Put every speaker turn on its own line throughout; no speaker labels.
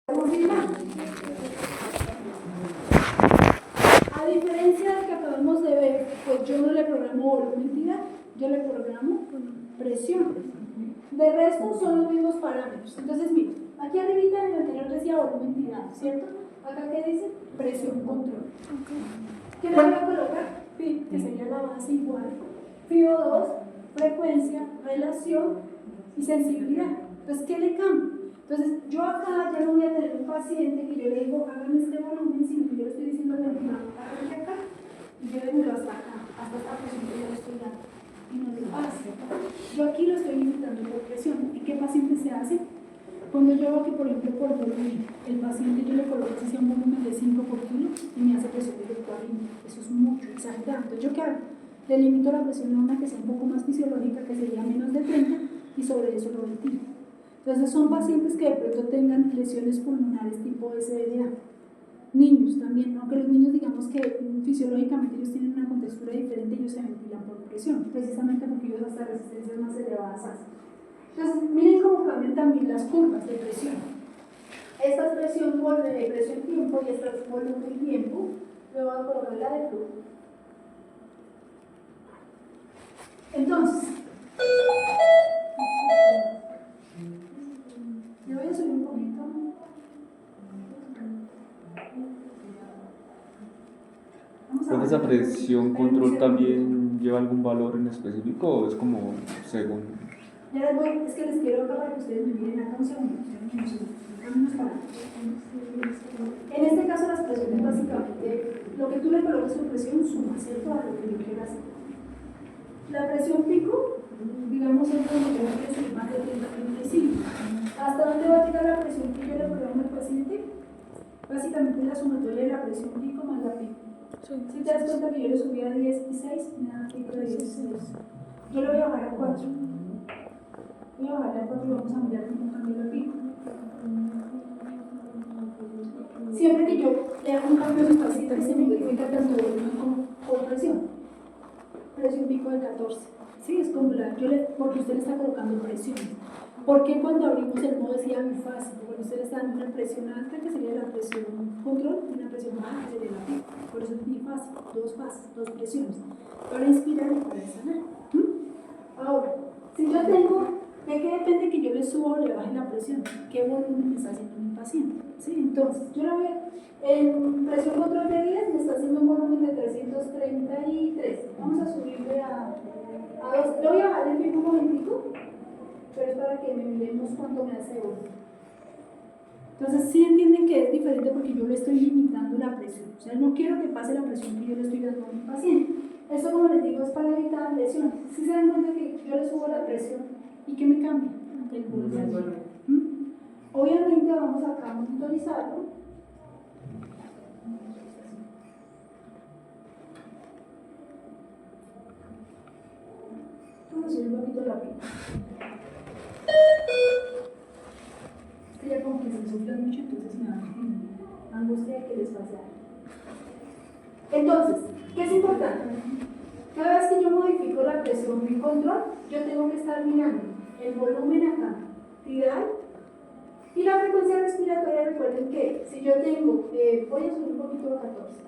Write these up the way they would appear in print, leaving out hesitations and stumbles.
A diferencia del que acabamos de ver, pues yo no le programo volumetría, yo le programo presión. De resto son los mismos parámetros. Entonces, miren, aquí arribita en el anterior decía volumetría, ¿cierto? Acá que dice presión control. ¿Qué le voy a colocar? Pi, que sería la base igual. FiO2, frecuencia, relación y sensibilidad. Entonces, ¿qué le cambio? Entonces, yo acá ya no voy a tener un paciente que yo le digo, hagan este volumen, sino que yo le estoy diciendo, arranque acá y llévenmelo hasta acá, hasta esta presión que yo le estoy dando. Y no lo hace. Yo aquí lo estoy limitando por presión. ¿Y qué paciente se hace? Cuando yo veo que, por ejemplo, por volumen, el paciente yo le coloco si sea un volumen de 5 por kilo y me hace presión de 40. Eso es mucho, exagerado. Entonces, ¿yo qué hago? Le limito la presión a una que sea un poco más fisiológica, que sería menos de 30, y sobre eso lo retiro. Entonces son pacientes que de pronto tengan lesiones pulmonares tipo SLA. Niños también, aunque los niños digamos que fisiológicamente ellos tienen una contextura diferente, ellos se ventilan por presión, precisamente porque ellos hasta resistencias más elevadas hacen. Entonces miren cómo cambian también las curvas de presión. Esta es presión tiempo y esta es volumen tiempo. Luego voy a colocar la de flujo. Entonces, yo voy a subir un poquito.
¿Pero esa presión control también lleva algún valor en específico o es como según?
Ya les voy, es que les quiero acá para que ustedes me miren acá un segundo. En este caso las presiones básicamente, lo que tú le coloques su presión suma, ¿cierto? A lo que yo quiera hacer. La presión pico, digamos, es donde yo quiero subir más de 35. ¿Hasta dónde va a llegar la presión que yo le programo al paciente? Básicamente la sumatoria de la presión pico más la pico. Si te das cuenta que yo le subí a 10 y 6, me da pico de 16. Yo le voy a bajar a 4. Voy a bajarle a 4 y vamos a mirar cómo cambia la pico. Siempre que yo le hago un cambio a su paciente, se me identifica tanto volumen como presión. Presión pico de 14. Sí, es como porque usted le está colocando presión. ¿Por qué cuando abrimos el modo decía bifásico? Porque usted le está dando una presión alta, que sería la presión control, y una presión baja, que sería la pico. Por eso es bifásico, dos fases, dos presiones. Para inspirar y para exhalar. Ahora, si yo tengo, ¿de qué depende que yo le suba o le baje la presión? ¿Qué volumen me está haciendo mi paciente? ¿Sí? Entonces, yo le voy a, en presión control de 10 me está haciendo un volumen de 333. Vamos a subirle a 2. Le voy a bajar el pico un momentico, pero es para que me miremos cuánto me hace volumen. Entonces, sí entienden que es diferente porque yo le estoy limitando la presión. O sea, no quiero que pase la presión que yo le estoy dando a mi paciente. Esto, como les digo, es para evitar lesiones. Si se dan cuenta que yo le subo la presión y que me cambia el volumen. Obviamente vamos acá a monitorizarlo. Vamos a subir un poquito la piel. Es que ya como que se sopla mucho, entonces me da angustia de que les pase algo. Entonces, ¿qué es importante? Cada vez que yo modifico la presión y control, yo tengo que estar mirando el volumen acá, tidal, y la frecuencia respiratoria. Recuerden que si yo tengo, voy a subir un poquito a 14.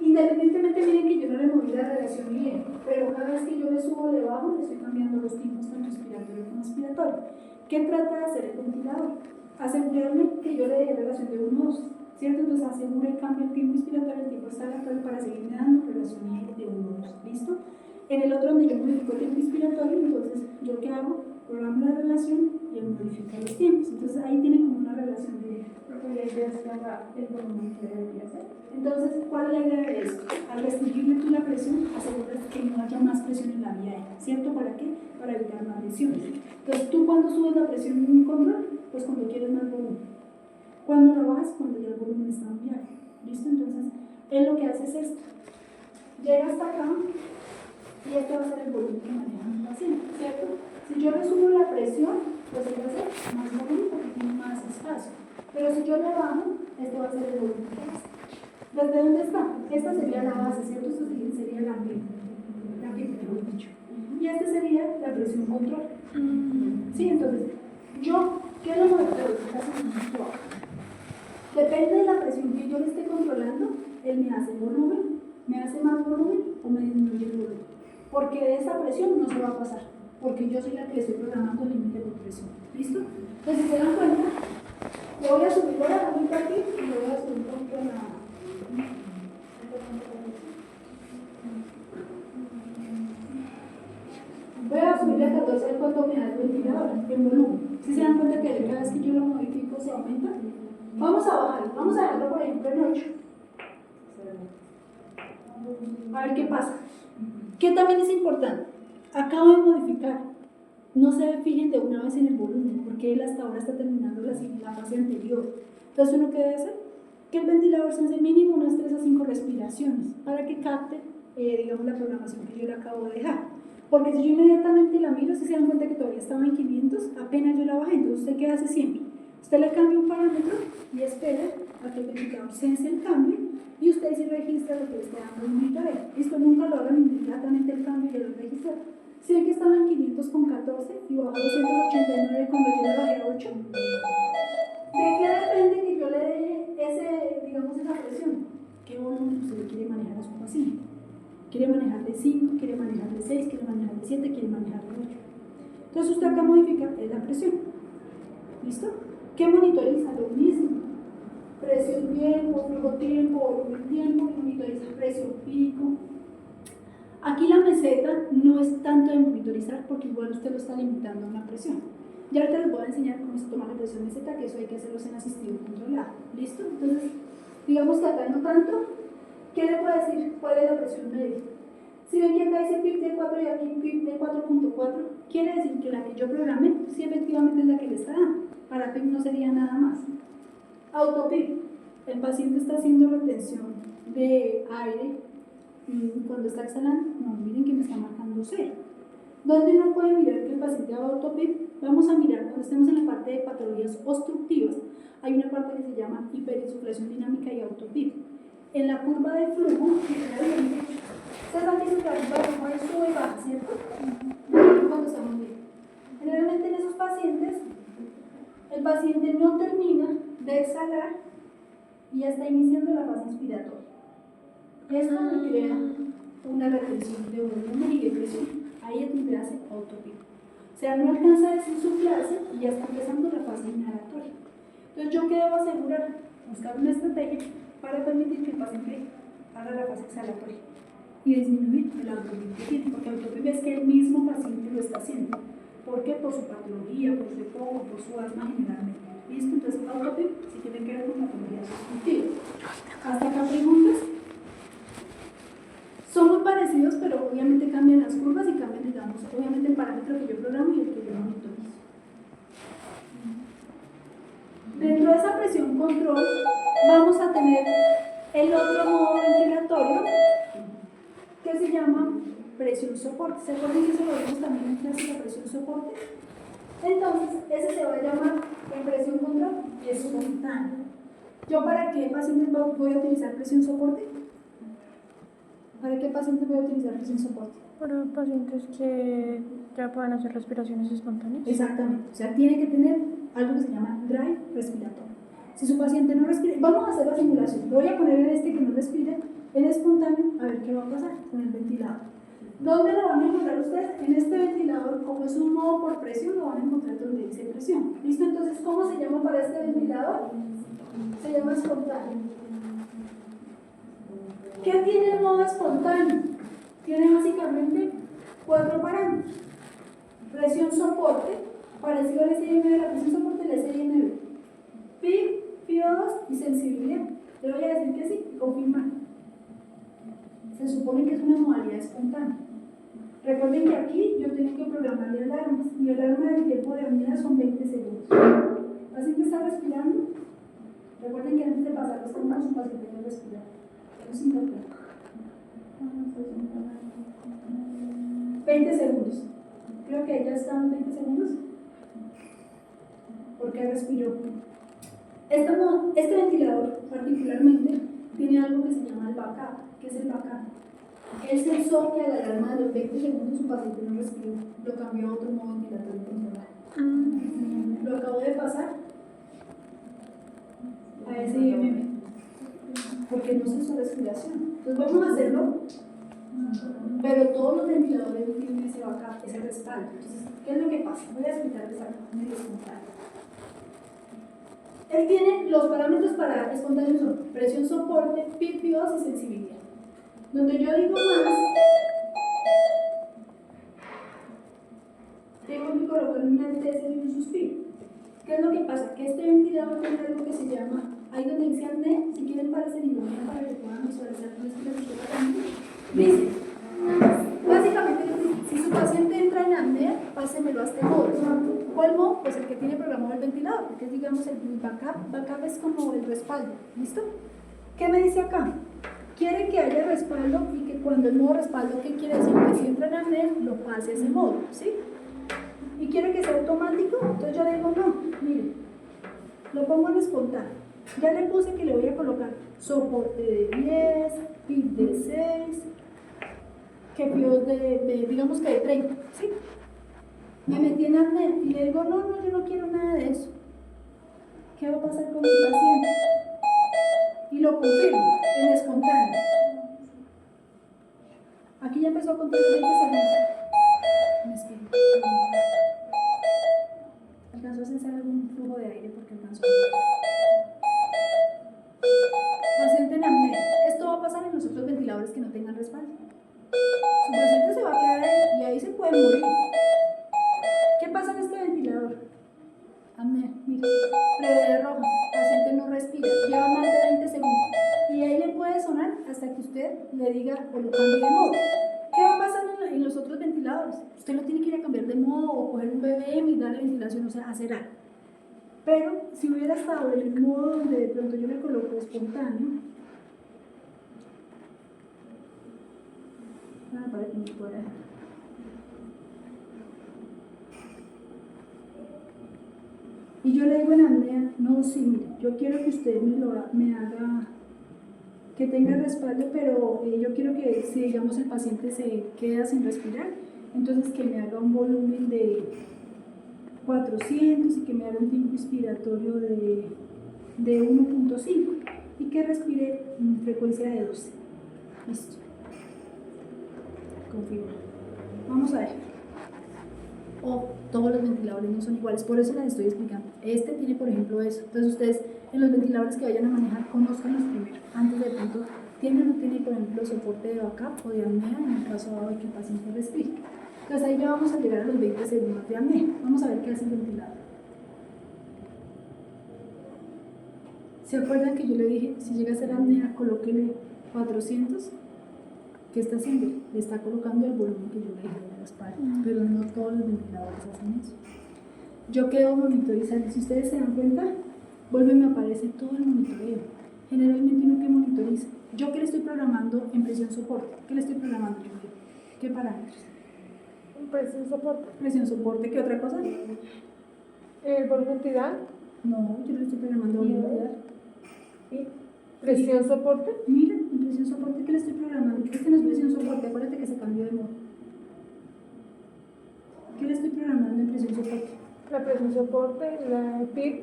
Independientemente, miren que yo no le moví la relación bien, pero cada vez que yo le subo o le bajo, le estoy cambiando los tiempos tanto respiratorio como expiratorio. ¿Qué trata de hacer el ventilador? Asegurarme que yo le dé relación de 1-2, ¿cierto? Entonces asegura y cambia el tiempo inspiratorio, el tiempo expiratorio para seguirme dando relación de 1-2, ¿listo? En el otro donde yo modifico el tiempo inspiratorio, entonces yo qué hago, programo la relación y modifico los tiempos. Entonces ahí tiene como una relación de la idea es que haga el volumen que debería hacer. Entonces, ¿cuál es la idea de esto? Al restringirle tú la presión, aseguras que no haya más presión en la vía aérea, ¿cierto? ¿Para qué? Para evitar más lesiones. Entonces, tú cuando subes la presión en un control, pues cuando quieres más volumen. Cuando la bajas, cuando ya el volumen está ampliado. ¿Listo? Entonces, él lo que hace es esto. Llega hasta acá y este va a ser el volumen que maneja mi paciente, ¿cierto? Si yo le subo la presión, pues él va a hacer más volumen porque tiene más espacio. Pero si yo le bajo, este va a ser el volumen que hace. ¿Desde dónde está? Esta sería la base, ¿cierto? Esto sería la piel, mejor dicho. Y esta sería la presión control. Sí, entonces, yo, ¿qué es lo Depende de la presión que yo le esté controlando, él me hace volumen, me hace más volumen o me disminuye el volumen. Porque de esa presión no se va a pasar, porque yo soy la que le estoy programando el límite de presión. ¿Listo? Entonces, si se dan cuenta, le voy a subir ahora a muy aquí y le voy a subir un poquito a la. Voy a subirle a 14 cuánto me da el ventilador en volumen. Si se dan cuenta que cada vez que yo lo modifico se aumenta. Vamos a bajar, vamos a dejarlo por ejemplo en 8. A ver qué pasa. ¿Qué también es importante? Acabo de modificar. No se fijen de una vez en el volumen, porque él hasta ahora está terminando la fase anterior. Entonces, ¿uno qué debe hacer? Que el ventilador se hace mínimo unas 3 a 5 respiraciones para que capte, digamos, la programación que yo le acabo de dejar. Porque si yo inmediatamente la miro, si se dan cuenta que todavía estaba en 500, apenas yo la bajé. Entonces, ¿usted qué hace siempre? Usted le cambia un parámetro y espera a que el ventilador sense el cambio y usted sí registra lo que le está dando el monitoreo. Esto nunca lo hagan inmediatamente el cambio y ya lo registra. Si ven que estaba en 500,14 y bajó a 289 cuando yo le bajé a 8, ¿de qué depende que yo le dé digamos, esa presión? ¿Qué volumen usted quiere manejar a su paciente? ¿Quiere manejar de 5, quiere manejar de 6, quiere manejar de 7, quiere manejar de 8? Entonces usted acá modifica la presión. ¿Listo? ¿Qué monitoriza? Lo mismo. Presión tiempo, flujo tiempo, volumen tiempo, y monitoriza presión pico. Aquí la meseta no es tanto de monitorizar porque igual usted lo está limitando a una presión. Ya ahorita les voy a enseñar cómo se toma la presión meseta, que eso hay que hacerlo en asistido controlado. ¿Listo? Entonces, digamos que acá no tanto. ¿Qué le puedo decir? ¿Cuál es la presión media? Si ven que acá dice PIP de 4 y aquí PIP de 4.4, quiere decir que la que yo programé, sí efectivamente es la que le está dando. Para PIP no sería nada más. Autopip. El paciente está haciendo retención de aire cuando está exhalando. No, miren que me está marcando 0. ¿Dónde uno puede mirar que el paciente haga autopip? Vamos a mirar cuando estemos en la parte de patologías obstructivas. Hay una parte que se llama hiperinsuflación dinámica y autopip. En la curva de flujo, generalmente, ustedes han visto que la curva de flujo sube y baja, ¿cierto? Cuando estamos bien. Generalmente en esos pacientes, el paciente no termina de exhalar y ya está iniciando la fase inspiratoria. Esto me crea una retención de volumen y de presión. Ahí es donde hace autopico. O sea, no alcanza a desinsuflarse y ya está empezando la fase inhalatoria. Entonces, ¿yo qué debo asegurar? Buscar una estrategia para permitir que el paciente haga la fase exhalatoria y disminuir el autopico que tiene, porque el autopico es que el mismo paciente lo está haciendo. ¿Por qué? Por su patología, por su EPOC, por su asma generalmente. ¿Listo? Entonces, autopip sí tiene que ver con patologías obstructivas. ¿Hasta acá preguntas? Son muy parecidos, pero obviamente cambian las curvas y cambian, digamos, obviamente el parámetro que yo programo y el que yo monitorizo. Dentro de esa presión control, vamos a tener el otro modo ventilatorio que se llama presión soporte. ¿Se acuerdan que eso lo vimos también en clase, la presión soporte? Entonces, ese se va a llamar en presión control espontánea. ¿Yo para qué pacientes voy a utilizar presión soporte? ¿Para qué pacientes voy a utilizar presión soporte?
Para pacientes que ya pueden hacer respiraciones espontáneas.
Exactamente. O sea, tiene que tener algo que se llama drive respiratorio. Si su paciente no respira, vamos a hacer la simulación. Lo voy a poner en este que no respira, en espontáneo, a ver qué va a pasar con el ventilador. ¿Dónde lo van a encontrar ustedes? En este ventilador, como es un modo por presión, lo van a encontrar donde dice presión. ¿Listo? Entonces, ¿cómo se llama para este ventilador? Se llama espontáneo. ¿Qué tiene el modo espontáneo? Tiene básicamente 4 parámetros. Presión soporte, parecido al SIM de la presión soporte, el SIM. PIB, FIO2 y sensibilidad. Le voy a decir que sí, confirmar. Se supone que es una modalidad espontánea. Recuerden que aquí yo tengo que programarle alarmas y el alarma del tiempo de unidad son 20 segundos. El paciente está respirando. Recuerden que antes de pasar los tiempos su paciente debe respirar. Eso es importante. 20 segundos. Creo que ya están 20 segundos. Porque respiró. Este ventilador particularmente tiene algo que se llama el backup. ¿Qué es el backup? Él sensó que a la alarma de los 20 segundos su paciente no respiró, lo cambió a otro modo ventilatorio controlado. Lo acabo de pasar a a ese IMM, porque no se hizo respiración. Entonces vamos a hacerlo, pero todos los ventiladores tienen ese backup, ese respaldo. Entonces, ¿qué es lo que pasa? Voy a explicarles acá, me descontar. Él tiene los parámetros para espontáneo son presión, soporte, PIB, VO2 y sensibilidad. Donde yo digo más, tengo que colocar una alteza y un suspiro. ¿Qué es lo que pasa? Que este ventilador tiene algo que se llama, ahí donde dice apnea, si quieren parecen iluminar para que puedan visualizar con este dice, básicamente, si su paciente entra en apnea, pásemelo a este modo. ¿Cuál modo? Pues el que tiene programado el ventilador, porque es, digamos, el backup. Backup es como el respaldo, ¿listo? ¿Qué me dice acá? Quiere que haya respaldo y que cuando el modo respaldo, ¿qué quiere decir? Que si entra en apnea, lo pase a ese modo, ¿sí? Y quiere que sea automático, entonces yo le digo, no, mire, lo pongo en espontáneo. Ya le puse que le voy a colocar soporte de 10, PIB de 6, que PIB digamos que de 30, ¿sí? Me metí en apnea y le digo, no, yo no quiero nada de eso. ¿Qué va a pasar con mi paciente? Y lo confirmo, en espontáneo. Aquí ya empezó a contar 20 segundos. Me espero. Alcanzó a cesar algún flujo de aire porque alcanzó. Paciente en apnea. Esto va a pasar en los otros ventiladores que no tengan respaldo. Su paciente se va a quedar ahí y ahí se puede morir. ¿Qué pasa en este ventilador? Apnea, mira, prevede roja, paciente no respira, lleva más de 20 segundos y ahí le puede sonar hasta que usted le diga o lo cambie de modo. ¿Qué va a pasar en los otros ventiladores? Usted no tiene que ir a cambiar de modo o coger un BBM y darle ventilación, o sea, hacer algo. Pero si hubiera estado en el modo donde de pronto yo le coloco espontáneo, para que me pueda. Y yo le digo en apnea, no, sí, mire, yo quiero que usted me haga, que tenga respaldo, pero yo quiero que si digamos el paciente se queda sin respirar, entonces que me haga un volumen de 400 y que me haga un tiempo inspiratorio de 1.5 y que respire en frecuencia de 12. Listo. Confirmo. Vamos a ver. Todos los ventiladores no son iguales, por eso les estoy explicando. Este tiene, por ejemplo, eso. Entonces ustedes en los ventiladores que vayan a manejar, conozcan los primero, antes de pronto, ¿tiene o no tiene, por ejemplo, soporte de backup o de apnea en el caso dado de que el paciente respire? Entonces ahí ya vamos a llegar a los 20 segundos de apnea. Vamos a ver qué hace el ventilador. ¿Se acuerdan que yo le dije, si llega a ser apnea, colóquele 400? ¿Qué está haciendo? Le está colocando el volumen que yo le dije en la espalda, pero no todos los ventiladores hacen eso. Yo quedo monitorizando. Si ustedes se dan cuenta, vuelve y me aparece todo el monitoreo. Generalmente uno que monitoriza. Yo que le estoy programando en presión soporte. ¿Qué le estoy programando? ¿Qué parámetros?
Presión soporte.
Presión soporte, ¿qué otra cosa?
Volumen tidal.
No, yo le estoy programando volumen tidal.
Presión soporte.
Mira, en presión soporte, ¿qué le estoy programando? Este no es presión soporte, acuérdate que se cambió de modo. ¿Qué le estoy programando en presión soporte?
La presión soporte, la PIB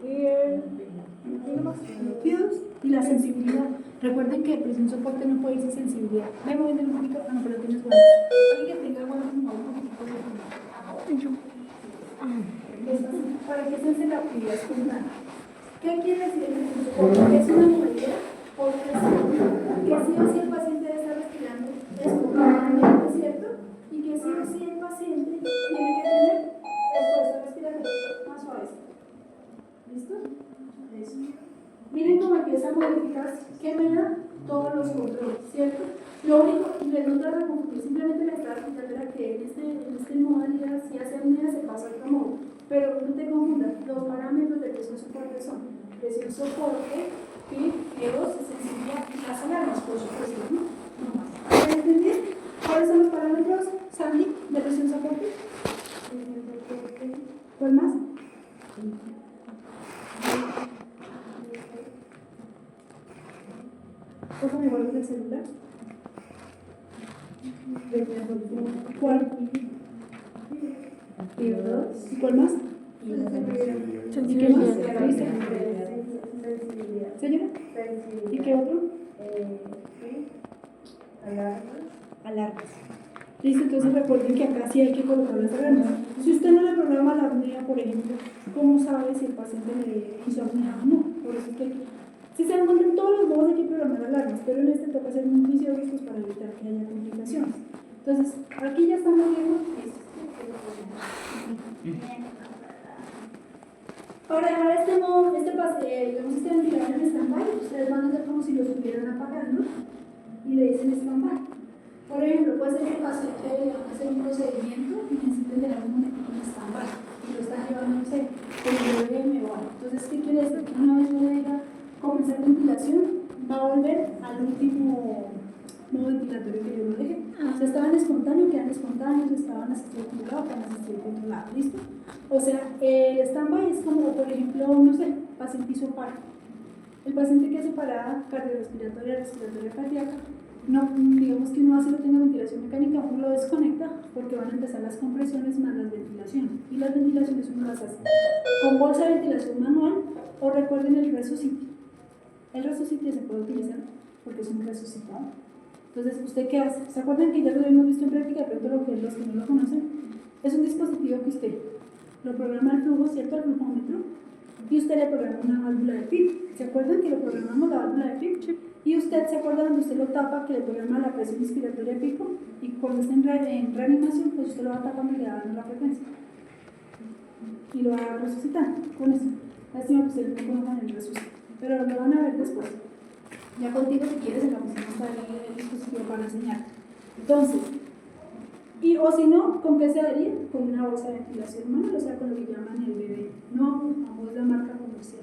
y el
y la sensibilidad. Recuerden que presión soporte no puede ir sin sensibilidad. Ven moviendo un poquito. Ah, no, pero tienes guantes. Alguien que tenga guantes, me mueve un poquito de ¿para qué se hace la actividad espontánea? ¿Qué quiere decir el presión soporte? Es una modalidad por presión. Que sí o sí el paciente debe estar respirando espontáneamente, ¿cierto? Y que sí o sí el paciente tiene que tener esfuerzo respiratorio más suave. ¿Listo? Eso. Miren cómo empieza a modificarse. ¿Qué me da? Todos los controles, ¿cierto? Lo único, y les no trata de confundir, simplemente me estaba explicando era que en este modalidad, si hace apnea, se pasa a otro modo. Pero no te confundas, los parámetros de presión soporte son presión soporte, PIB, VO2, sensibilidad y las alarmas, por supuesto, ¿no? No más. ¿Entendés? ¿Cuáles son los parámetros, Sandy, de presión soporte? ¿Cuál más? ¿Cómo me guardas el celular? ¿Cuál? ¿Y cuál más?
sensibilidad.
Señora, ¿y qué otro? Alarmas. Listo, entonces recuerden que acá sí hay que colocar las alarmas. Si usted no le programa la apnea, por ejemplo, ¿cómo sabe si el paciente le hizo apnea o no? Por eso es que si se dan cuenta, en todos los modos hay que programar alarmas, pero en este toca ser muy juiciosos para evitar que haya complicaciones. Entonces, aquí ya estamos viendo esto. Para dejar este modo, este ventilador en stand-by, ustedes van a hacer como si lo estuvieran apagando y le dicen stand-by. Por ejemplo, puede ser que el paciente va a hacer un procedimiento y necesiten dejar un momento en stand-by y lo están llevando, no sé, con el BM o algo. Entonces, ¿qué quiere decir? Que una vez yo diga comenzar ventilación, va a volver al último modo ventilatorio que yo lo dejé. Si estaban espontáneos, quedan espontáneos, estaban asistido controlado, quedan asistido controlado. ¿Listo? O sea, el stand-by es como, por ejemplo, no sé, paciente hizo paro. El paciente que hace parada cardiorrespiratoria, respiratoria cardíaca, no, digamos que uno así no tenga ventilación mecánica, uno lo desconecta porque van a empezar las compresiones más las ventilaciones. Y las ventilaciones uno las hace con bolsa de ventilación manual o recuerden el resucite. El resucite se puede utilizar porque es un resucitado. Entonces, ¿usted qué hace? ¿Se acuerdan que ya lo hemos visto en práctica? Pero lo que los que no lo conocen, es un dispositivo que usted lo programa el flujo, ¿cierto? El flujómetro, y usted le programa una válvula de PIP. ¿Se acuerdan que lo programamos la válvula de PIP? Y usted se acuerda cuando usted lo tapa que le programa la presión inspiratoria pico y cuando está en reanimación, pues usted lo va tapando y le va dando la frecuencia. Y lo va resucitando con eso. Lástima que ustedes no conozcan el resucito, pero lo van a ver después. Ya contigo, si quieres, en la oficina está el dispositivo para enseñar. Entonces, o si no, ¿con qué se haría? Con una bolsa de ventilación manual, o sea, con lo que llaman el BB. No, es la marca comercial,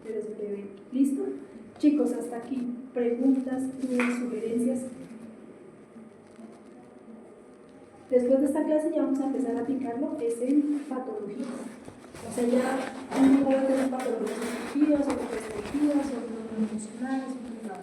pero es el BB. ¿Listo? Chicos, hasta aquí. Preguntas, dudas, sugerencias. Después de esta clase ya vamos a empezar a aplicarlo, es en patologías. O sea, ya uno puede tener patologías obstructivas, otras restrictivas, otras musculares, otras